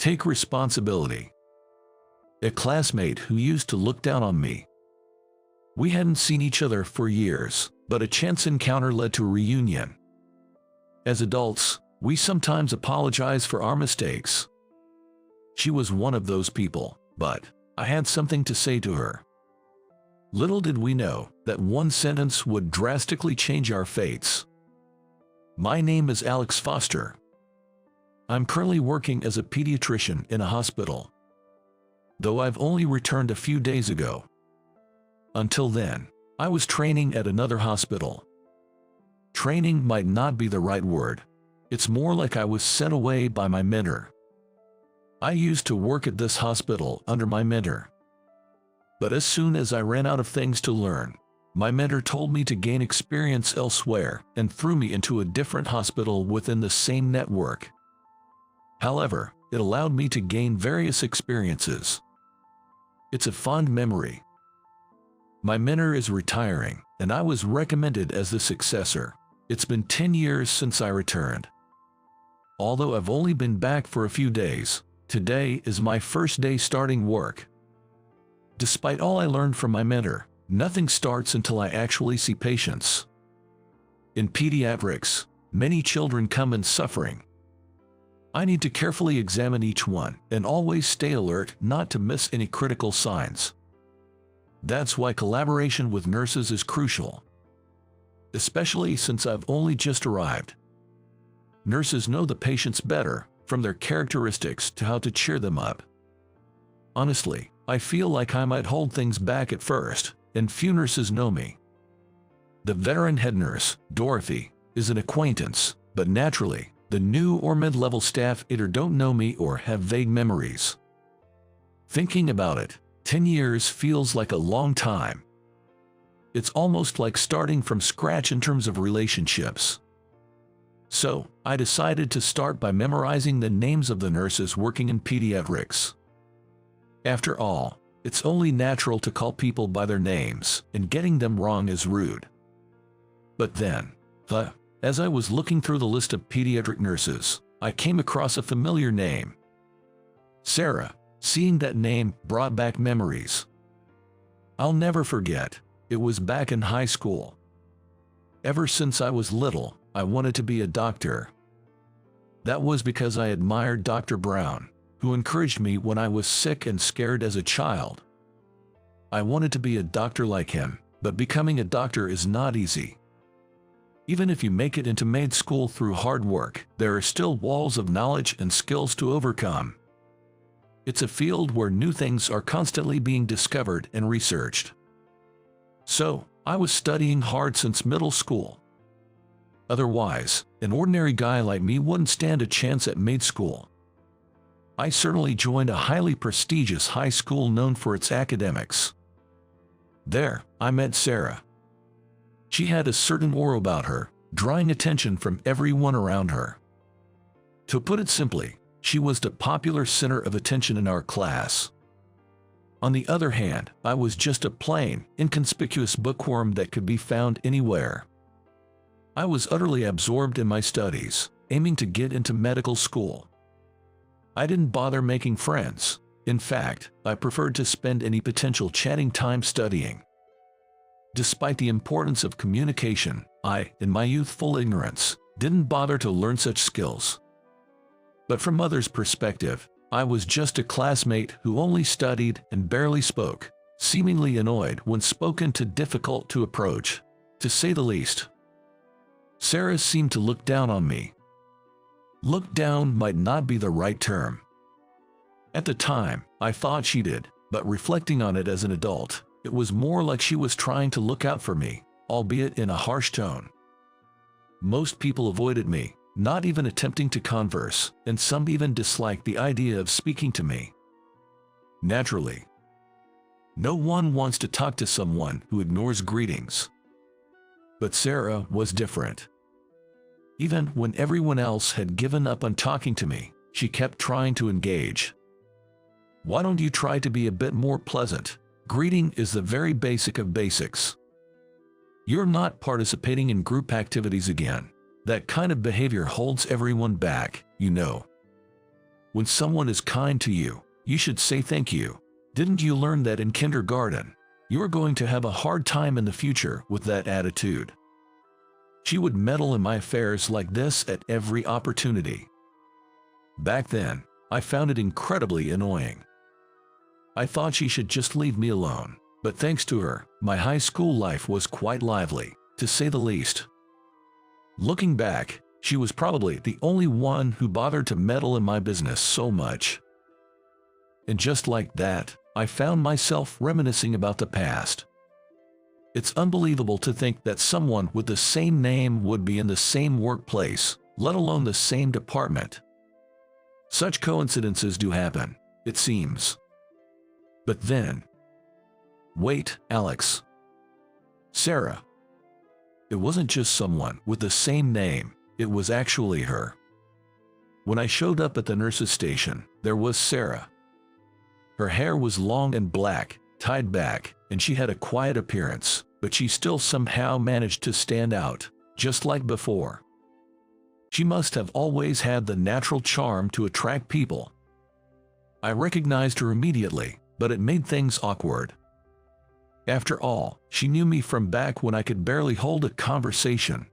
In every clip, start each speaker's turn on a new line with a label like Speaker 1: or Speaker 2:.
Speaker 1: Take responsibility. A classmate who used to look down on me. We hadn't seen each other for years, but a chance encounter led to a reunion. As adults, we sometimes apologize for our mistakes. She was one of those people, but I had something to say to her. Little did we know that one sentence would drastically change our fates. My name is Alex Foster. I'm currently working as a pediatrician in a hospital, though I've only returned a few days ago. Until then, I was training at another hospital. Training might not be the right word. It's more like I was sent away by my mentor. I used to work at this hospital under my mentor. But as soon as I ran out of things to learn, my mentor told me to gain experience elsewhere and threw me into a different hospital within the same network. However, it allowed me to gain various experiences. It's a fond memory. My mentor is retiring, and I was recommended as the successor. It's been 10 years since I returned. Although I've only been back for a few days, today is my first day starting work. Despite all I learned from my mentor, nothing starts until I actually see patients. In pediatrics, many children come in suffering. I need to carefully examine each one and always stay alert not to miss any critical signs. That's why collaboration with nurses is crucial, especially since I've only just arrived. Nurses know the patients better, from their characteristics to how to cheer them up. Honestly, I feel like I might hold things back at first, and few nurses know me. The veteran head nurse, Dorothy, is an acquaintance, but naturally, the new or mid-level staff either don't know me or have vague memories. Thinking about it, 10 years feels like a long time. It's almost like starting from scratch in terms of relationships. So, I decided to start by memorizing the names of the nurses working in pediatrics. After all, it's only natural to call people by their names, and getting them wrong is rude. But then, as I was looking through the list of pediatric nurses, I came across a familiar name. Sarah. Seeing that name brought back memories. I'll never forget, it was back in high school. Ever since I was little, I wanted to be a doctor. That was because I admired Dr. Brown, who encouraged me when I was sick and scared as a child. I wanted to be a doctor like him, but becoming a doctor is not easy. Even if you make it into med school through hard work, there are still walls of knowledge and skills to overcome. It's a field where new things are constantly being discovered and researched. So, I was studying hard since middle school. Otherwise, an ordinary guy like me wouldn't stand a chance at med school. I certainly joined a highly prestigious high school known for its academics. There, I met Sarah. She had a certain aura about her, drawing attention from everyone around her. To put it simply, she was the popular center of attention in our class. On the other hand, I was just a plain, inconspicuous bookworm that could be found anywhere. I was utterly absorbed in my studies, aiming to get into medical school. I didn't bother making friends. In fact, I preferred to spend any potential chatting time studying. Despite the importance of communication, I, in my youthful ignorance, didn't bother to learn such skills. But from others' perspective, I was just a classmate who only studied and barely spoke, seemingly annoyed when spoken to, difficult to approach, to say the least. Sarah seemed to look down on me. Look down might not be the right term. At the time, I thought she did, but reflecting on it as an adult, it was more like she was trying to look out for me, albeit in a harsh tone. Most people avoided me, not even attempting to converse, and some even disliked the idea of speaking to me. Naturally, no one wants to talk to someone who ignores greetings. But Sarah was different. Even when everyone else had given up on talking to me, she kept trying to engage. Why don't you try to be a bit more pleasant? Greeting is the very basic of basics. You're not participating in group activities again. That kind of behavior holds everyone back, you know. When someone is kind to you, you should say thank you. Didn't you learn that in kindergarten? You're going to have a hard time in the future with that attitude. She would meddle in my affairs like this at every opportunity. Back then, I found it incredibly annoying. I thought she should just leave me alone, but thanks to her, my high school life was quite lively, to say the least. Looking back, she was probably the only one who bothered to meddle in my business so much. And just like that, I found myself reminiscing about the past. It's unbelievable to think that someone with the same name would be in the same workplace, let alone the same department. Such coincidences do happen, it seems. But then... Wait, Alex. Sarah. It wasn't just someone with the same name, it was actually her. When I showed up at the nurse's station, there was Sarah. Her hair was long and black, tied back, and she had a quiet appearance, but she still somehow managed to stand out, just like before. She must have always had the natural charm to attract people. I recognized her immediately, but it made things awkward. After all, she knew me from back when I could barely hold a conversation.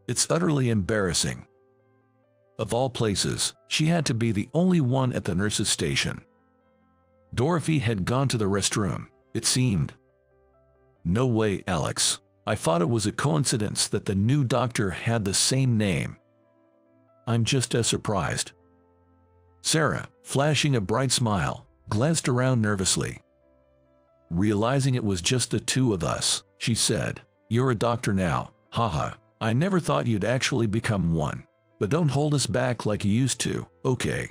Speaker 1: It's utterly embarrassing. Of all places, she had to be the only one at the nurse's station. Dorothy had gone to the restroom, it seemed. No way, Alex. I thought it was a coincidence that the new doctor had the same name. I'm just as surprised. Sarah, flashing a bright smile, glanced around nervously. Realizing it was just the two of us, she said, "You're a doctor now, haha. I never thought you'd actually become one. But don't hold us back like you used to, okay?"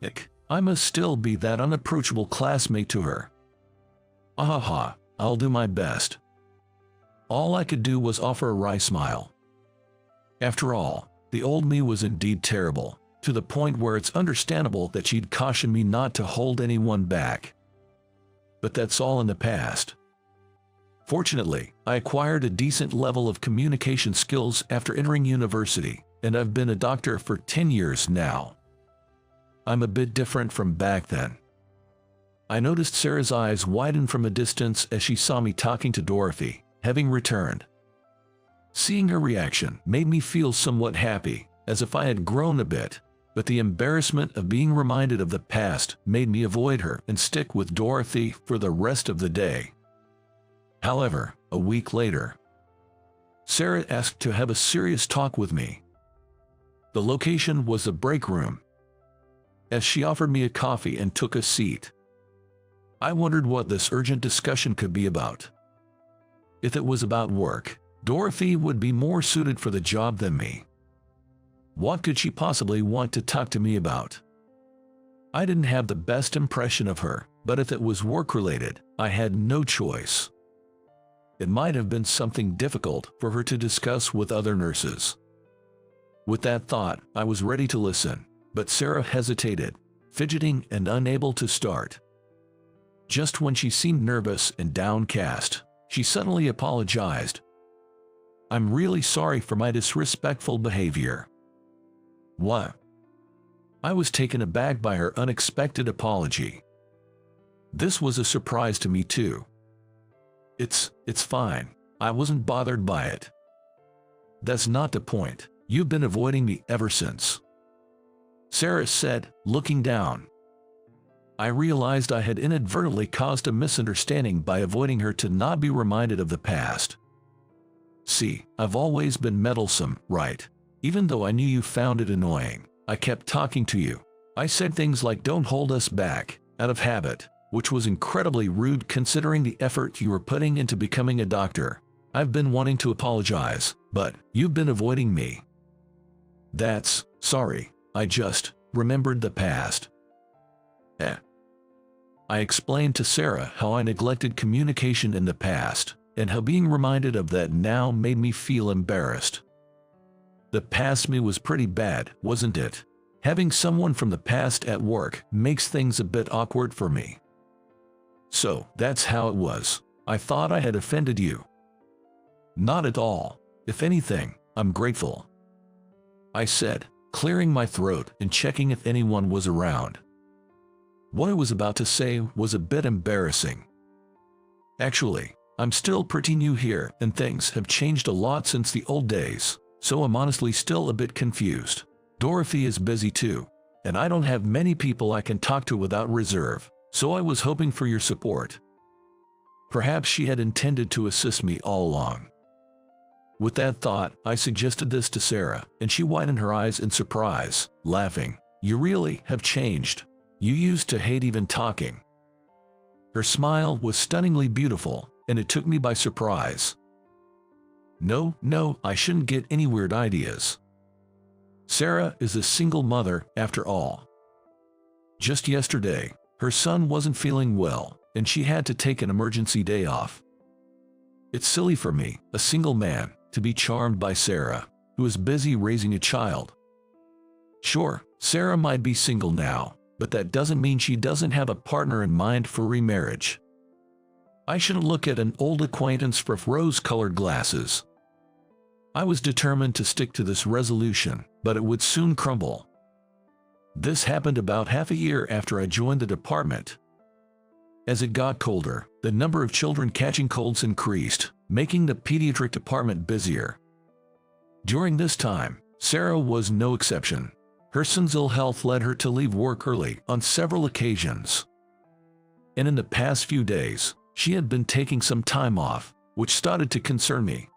Speaker 1: Ick. I must still be that unapproachable classmate to her. Ahaha, I'll do my best. All I could do was offer a wry smile. After all, the old me was indeed terrible, to the point where it's understandable that she'd caution me not to hold anyone back. But that's all in the past. Fortunately, I acquired a decent level of communication skills after entering university, and I've been a doctor for 10 years now. I'm a bit different from back then. I noticed Sarah's eyes widen from a distance as she saw me talking to Dorothy, having returned. Seeing her reaction made me feel somewhat happy, as if I had grown a bit, but the embarrassment of being reminded of the past made me avoid her and stick with Dorothy for the rest of the day. However, a week later, Sarah asked to have a serious talk with me. The location was the break room, as she offered me a coffee and took a seat. I wondered what this urgent discussion could be about. If it was about work, Dorothy would be more suited for the job than me. What could she possibly want to talk to me about? I didn't have the best impression of her, but if it was work-related, I had no choice. It might have been something difficult for her to discuss with other nurses. With that thought, I was ready to listen. But Sarah hesitated, fidgeting and unable to start. Just when she seemed nervous and downcast, she suddenly apologized. "I'm really sorry for my disrespectful behavior." What? I was taken aback by her unexpected apology. This was a surprise to me too. It's fine. I wasn't bothered by it. That's not the point. You've been avoiding me ever since, Sarah said, looking down. I realized I had inadvertently caused a misunderstanding by avoiding her to not be reminded of the past. See, I've always been meddlesome, right? Even though I knew you found it annoying, I kept talking to you. I said things like "don't hold us back," out of habit, which was incredibly rude considering the effort you were putting into becoming a doctor. I've been wanting to apologize, but you've been avoiding me. Sorry. I just remembered the past. I explained to Sarah how I neglected communication in the past, and how being reminded of that now made me feel embarrassed. The past me was pretty bad, wasn't it? Having someone from the past at work makes things a bit awkward for me. So, that's how it was. I thought I had offended you. Not at all. If anything, I'm grateful, I said, clearing my throat and checking if anyone was around. What I was about to say was a bit embarrassing. Actually, I'm still pretty new here and things have changed a lot since the old days, so I'm honestly still a bit confused. Dorothy is busy too, and I don't have many people I can talk to without reserve, so I was hoping for your support. Perhaps she had intended to assist me all along. With that thought, I suggested this to Sarah, and she widened her eyes in surprise, laughing. You really have changed. You used to hate even talking. Her smile was stunningly beautiful, and it took me by surprise. No, I shouldn't get any weird ideas. Sarah is a single mother after all. Just yesterday, her son wasn't feeling well, and she had to take an emergency day off. It's silly for me, a single man, to be charmed by Sarah, who is busy raising a child. Sure, Sarah might be single now, but that doesn't mean she doesn't have a partner in mind for remarriage. I shouldn't look at an old acquaintance with rose-colored glasses. I was determined to stick to this resolution, but it would soon crumble. This happened about half a year after I joined the department. As it got colder, the number of children catching colds increased, making the pediatric department busier. During this time, Sarah was no exception. Her son's ill health led her to leave work early on several occasions. And in the past few days, she had been taking some time off, which started to concern me.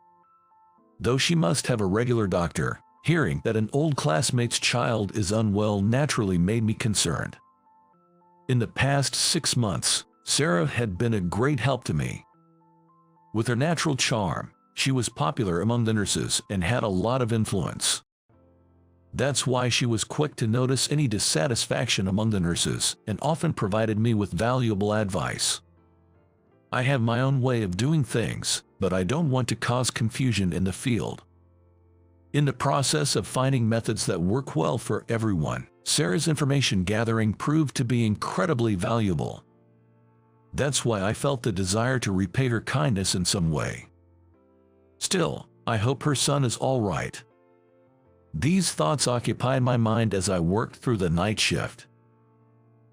Speaker 1: Though she must have a regular doctor, hearing that an old classmate's child is unwell naturally made me concerned. In the past 6 months, Sarah had been a great help to me. With her natural charm, she was popular among the nurses and had a lot of influence. That's why she was quick to notice any dissatisfaction among the nurses and often provided me with valuable advice. I have my own way of doing things, but I don't want to cause confusion in the field. In the process of finding methods that work well for everyone, Sarah's information gathering proved to be incredibly valuable. That's why I felt the desire to repay her kindness in some way. Still, I hope her son is all right. These thoughts occupied my mind as I worked through the night shift.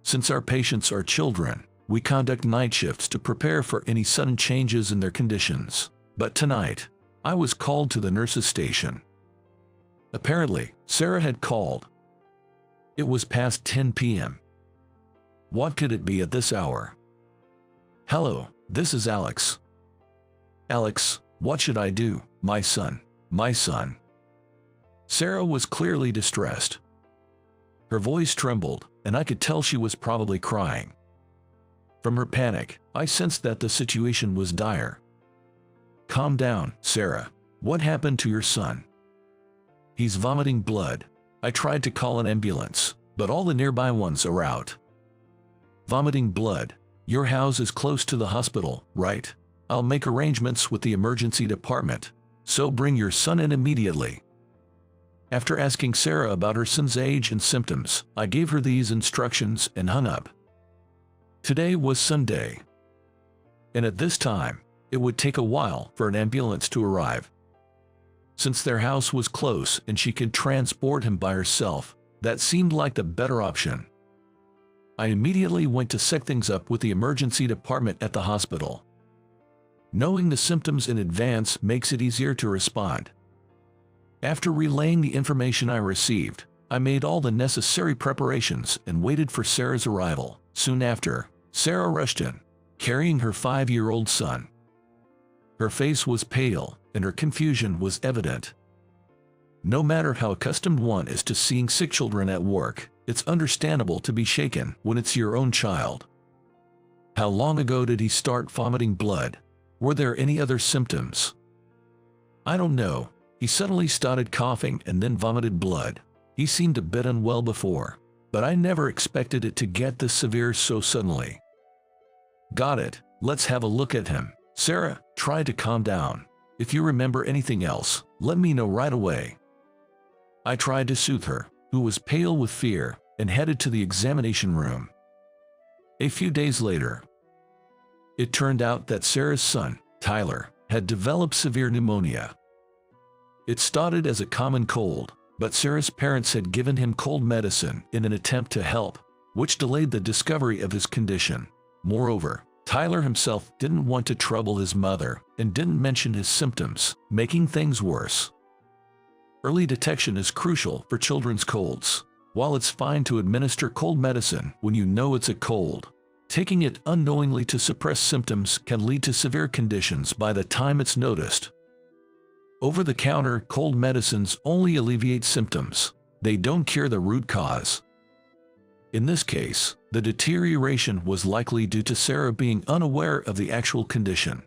Speaker 1: Since our patients are children, we conduct night shifts to prepare for any sudden changes in their conditions. But tonight, I was called to the nurse's station. Apparently, Sarah had called. It was past 10 p.m. What could it be at this hour? Hello, this is Alex. Alex, what should I do, my son? Sarah was clearly distressed. Her voice trembled, and I could tell she was probably crying. From her panic, I sensed that the situation was dire. Calm down, Sarah. What happened to your son? He's vomiting blood. I tried to call an ambulance, but all the nearby ones are out. Vomiting blood. Your house is close to the hospital, right? I'll make arrangements with the emergency department, so bring your son in immediately. After asking Sarah about her son's age and symptoms, I gave her these instructions and hung up. Today was Sunday, and at this time, it would take a while for an ambulance to arrive. Since their house was close and she could transport him by herself, that seemed like the better option. I immediately went to set things up with the emergency department at the hospital. Knowing the symptoms in advance makes it easier to respond. After relaying the information I received, I made all the necessary preparations and waited for Sarah's arrival. Soon after, Sarah rushed in, carrying her 5-year-old son. Her face was pale, and her confusion was evident. No matter how accustomed one is to seeing sick children at work, it's understandable to be shaken when it's your own child. How long ago did he start vomiting blood? Were there any other symptoms? I don't know. He suddenly started coughing and then vomited blood. He seemed a bit unwell before, but I never expected it to get this severe so suddenly. Got it. Let's have a look at him. Sarah, try to calm down. If you remember anything else, let me know right away. I tried to soothe her, who was pale with fear, and headed to the examination room. A few days later, it turned out that Sarah's son, Tyler, had developed severe pneumonia. It started as a common cold, But Sarah's parents had given him cold medicine in an attempt to help, which delayed the discovery of his condition. Moreover, Tyler himself didn't want to trouble his mother and didn't mention his symptoms, making things worse. Early detection is crucial for children's colds. While it's fine to administer cold medicine when you know it's a cold, taking it unknowingly to suppress symptoms can lead to severe conditions by the time it's noticed. Over-the-counter cold medicines only alleviate symptoms. They don't cure the root cause. In this case, the deterioration was likely due to Sarah being unaware of the actual condition.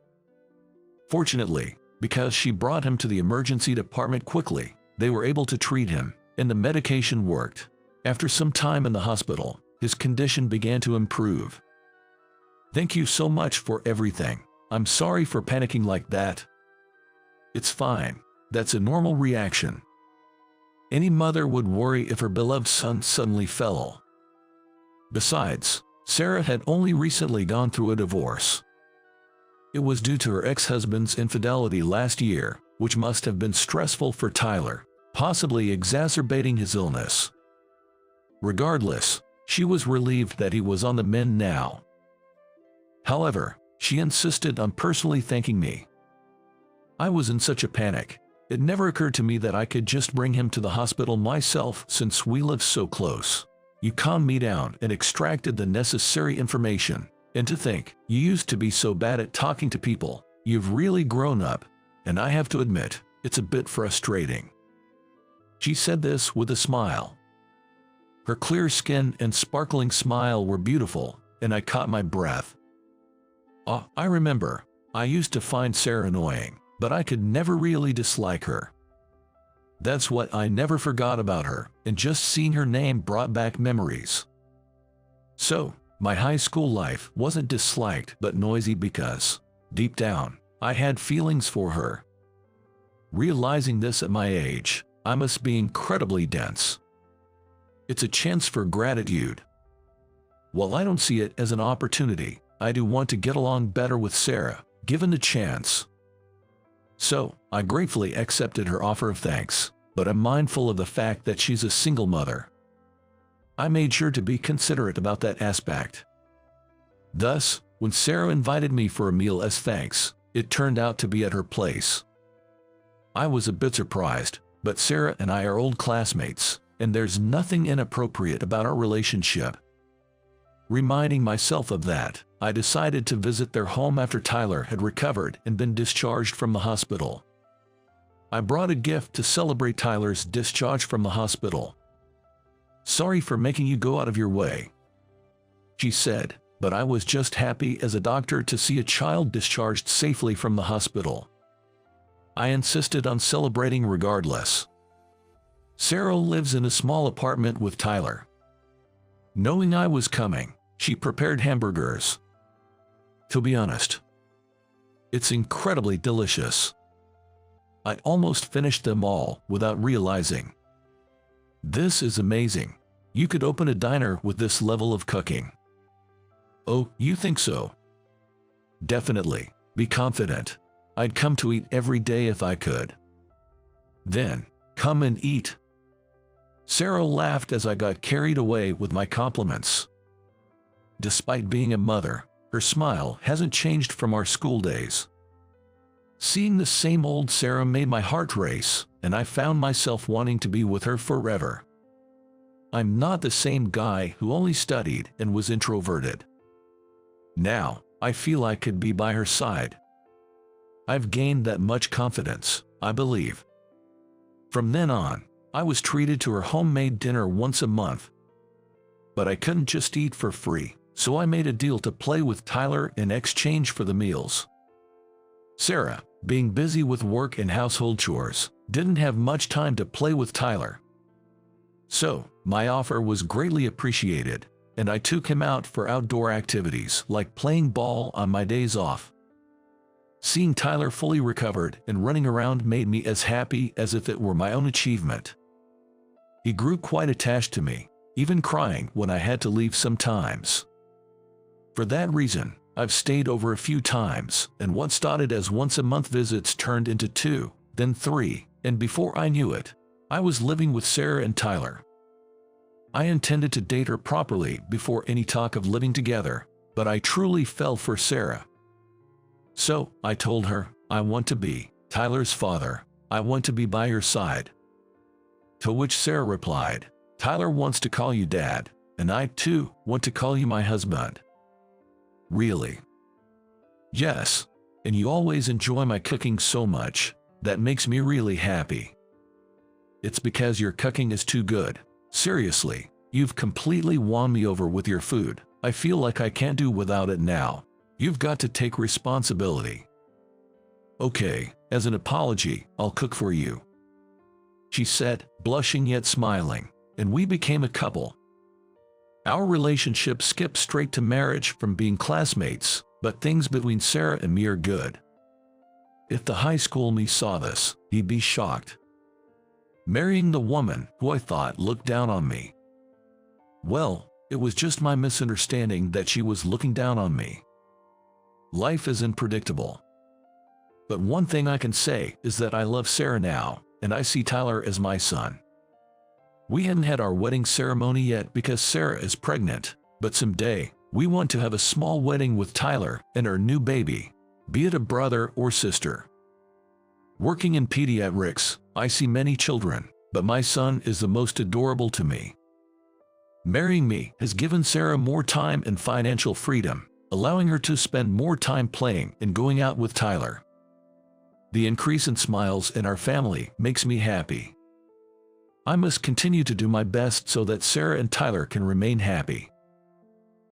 Speaker 1: Fortunately, because she brought him to the emergency department quickly, they were able to treat him, and the medication worked. After some time in the hospital, his condition began to improve. "Thank you so much for everything. I'm sorry for panicking like that." "It's fine. That's a normal reaction. Any mother would worry if her beloved son suddenly fell." Besides, Sarah had only recently gone through a divorce. It was due to her ex-husband's infidelity last year, which must have been stressful for Tyler, possibly exacerbating his illness. Regardless, she was relieved that he was on the mend now. However, she insisted on personally thanking me. I was in such a panic. It never occurred to me that I could just bring him to the hospital myself since we live so close. You calmed me down and extracted the necessary information. And to think, you used to be so bad at talking to people. You've really grown up. And I have to admit, it's a bit frustrating. She said this with a smile. Her clear skin and sparkling smile were beautiful, and I caught my breath. I remember, I used to find Sarah annoying, but I could never really dislike her. That's what I never forgot about her, and just seeing her name brought back memories. So, my high school life wasn't disliked but noisy because, deep down, I had feelings for her. Realizing this at my age, I must be incredibly dense. It's a chance for gratitude. While I don't see it as an opportunity, I do want to get along better with Sarah, given the chance. So, I gratefully accepted her offer of thanks, but I'm mindful of the fact that she's a single mother. I made sure to be considerate about that aspect. Thus, when Sarah invited me for a meal as thanks, it turned out to be at her place. I was a bit surprised, but Sarah and I are old classmates, and there's nothing inappropriate about our relationship. Reminding myself of that, I decided to visit their home after Tyler had recovered and been discharged from the hospital. I brought a gift to celebrate Tyler's discharge from the hospital. "Sorry for making you go out of your way," she said, but I was just happy as a doctor to see a child discharged safely from the hospital. I insisted on celebrating regardless. Sarah lives in a small apartment with Tyler. Knowing I was coming, she prepared hamburgers. To be honest, it's incredibly delicious. I almost finished them all without realizing. This is amazing. You could open a diner with this level of cooking. Oh, you think so? Definitely. Be confident. I'd come to eat every day if I could. Then, come and eat. Sarah laughed as I got carried away with my compliments. Despite being a mother, her smile hasn't changed from our school days. Seeing the same old Sarah made my heart race, and I found myself wanting to be with her forever. I'm not the same guy who only studied and was introverted. Now, I feel I could be by her side. I've gained that much confidence, I believe. From then on, I was treated to her homemade dinner once a month. But I couldn't just eat for free, so I made a deal to play with Tyler in exchange for the meals. Sarah, being busy with work and household chores, didn't have much time to play with Tyler. So, my offer was greatly appreciated, and I took him out for outdoor activities like playing ball on my days off. Seeing Tyler fully recovered and running around made me as happy as if it were my own achievement. He grew quite attached to me, even crying when I had to leave sometimes. For that reason, I've stayed over a few times, and what started as once-a-month visits turned into 2, then 3, and before I knew it, I was living with Sarah and Tyler. I intended to date her properly before any talk of living together, but I truly fell for Sarah. So, I told her, I want to be Tyler's father. I want to be by your side. To which Sarah replied, Tyler wants to call you dad, and I too want to call you my husband. Really? Yes, and you always enjoy my cooking so much. That makes me really happy. It's because your cooking is too good. Seriously, you've completely won me over with your food. I feel like I can't do without it now. You've got to take responsibility. Okay, as an apology, I'll cook for you, she said, blushing yet smiling, and we became a couple. Our relationship skipped straight to marriage from being classmates, but things between Sarah and me are good. If the high school me saw this, he'd be shocked. Marrying the woman who I thought looked down on me. Well, it was just my misunderstanding that she was looking down on me. Life is unpredictable. But one thing I can say is that I love Sarah now, and I see Tyler as my son. We hadn't had our wedding ceremony yet because Sarah is pregnant, but someday, we want to have a small wedding with Tyler and our new baby, be it a brother or sister. Working in pediatrics, I see many children, but my son is the most adorable to me. Marrying me has given Sarah more time and financial freedom, allowing her to spend more time playing and going out with Tyler. The increase in smiles in our family makes me happy. I must continue to do my best so that Sarah and Tyler can remain happy.